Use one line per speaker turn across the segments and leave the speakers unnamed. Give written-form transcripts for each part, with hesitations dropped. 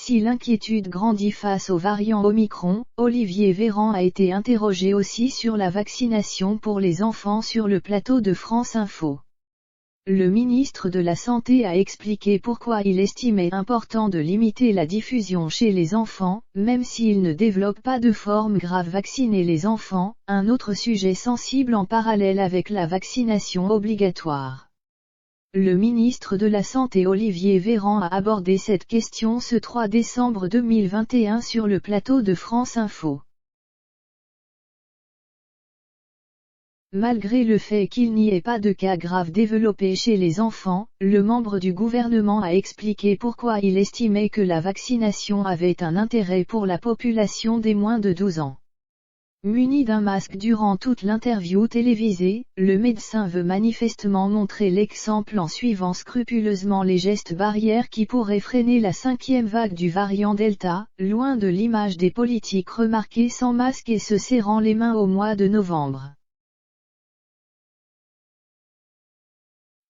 Si l'inquiétude grandit face au variant Omicron, Olivier Véran a été interrogé aussi sur la vaccination pour les enfants sur le plateau de France Info. Le ministre de la Santé a expliqué pourquoi il estimait important de limiter la diffusion chez les enfants, même s'ils ne développent pas de forme grave. Vacciner les enfants, un autre sujet sensible en parallèle avec la vaccination obligatoire. Le ministre de la Santé Olivier Véran a abordé cette question ce 3 décembre 2021 sur le plateau de France Info. Malgré le fait qu'il n'y ait pas de cas graves développés chez les enfants, le membre du gouvernement a expliqué pourquoi il estimait que la vaccination avait un intérêt pour la population des moins de 12 ans. Muni d'un masque durant toute l'interview télévisée, le médecin veut manifestement montrer l'exemple en suivant scrupuleusement les gestes barrières qui pourraient freiner la 5e vague du variant Delta, loin de l'image des politiques remarqués sans masque et se serrant les mains au mois de novembre.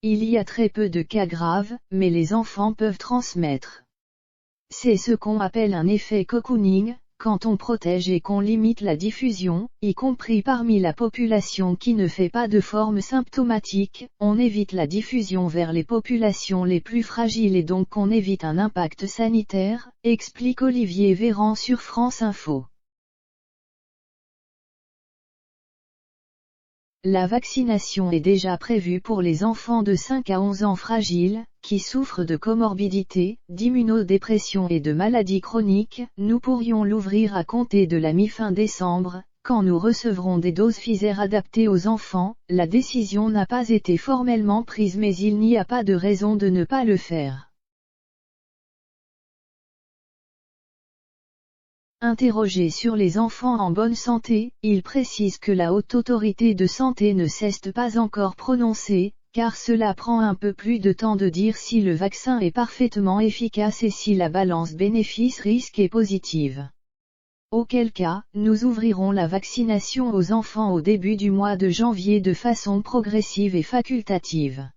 Il y a très peu de cas graves, mais les enfants peuvent transmettre. C'est ce qu'on appelle un effet cocooning. Quand on protège et qu'on limite la diffusion, y compris parmi la population qui ne fait pas de forme symptomatique, on évite la diffusion vers les populations les plus fragiles et donc on évite un impact sanitaire, explique Olivier Véran sur France Info. La vaccination est déjà prévue pour les enfants de 5 à 11 ans fragiles, qui souffrent de comorbidités, d'immunodépression et de maladies chroniques. Nous pourrions l'ouvrir à compter de la mi-fin décembre, quand nous recevrons des doses Pfizer adaptées aux enfants. La décision n'a pas été formellement prise mais il n'y a pas de raison de ne pas le faire. Interrogé sur les enfants en bonne santé, il précise que la Haute Autorité de Santé ne s'est pas encore prononcée, car cela prend un peu plus de temps de dire si le vaccin est parfaitement efficace et si la balance bénéfice-risque est positive. Auquel cas, nous ouvrirons la vaccination aux enfants au début du mois de janvier de façon progressive et facultative.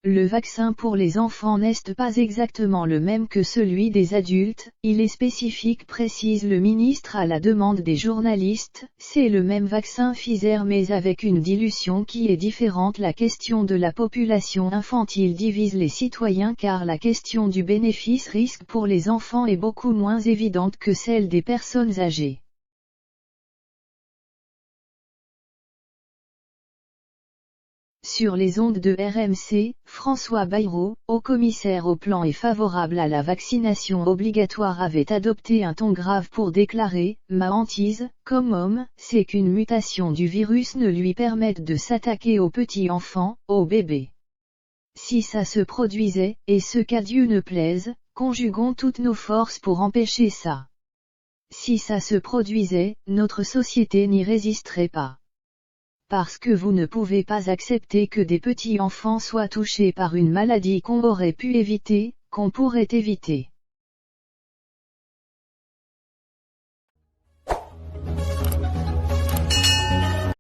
Le vaccin pour les enfants n'est pas exactement le même que celui des adultes, il est spécifique, précise le ministre à la demande des journalistes. C'est le même vaccin Pfizer mais avec une dilution qui est différente. La question de la population infantile divise les citoyens car la question du bénéfice-risque pour les enfants est beaucoup moins évidente que celle des personnes âgées. Sur les ondes de RMC, François Bayrou, haut-commissaire au plan et favorable à la vaccination obligatoire, avait adopté un ton grave pour déclarer « Ma hantise, comme homme, c'est qu'une mutation du virus ne lui permette de s'attaquer aux petits enfants, aux bébés. Si ça se produisait, et ce qu'à Dieu ne plaise, conjuguons toutes nos forces pour empêcher ça. Si ça se produisait, notre société n'y résisterait pas. Parce que vous ne pouvez pas accepter que des petits enfants soient touchés par une maladie qu'on aurait pu éviter, qu'on pourrait éviter.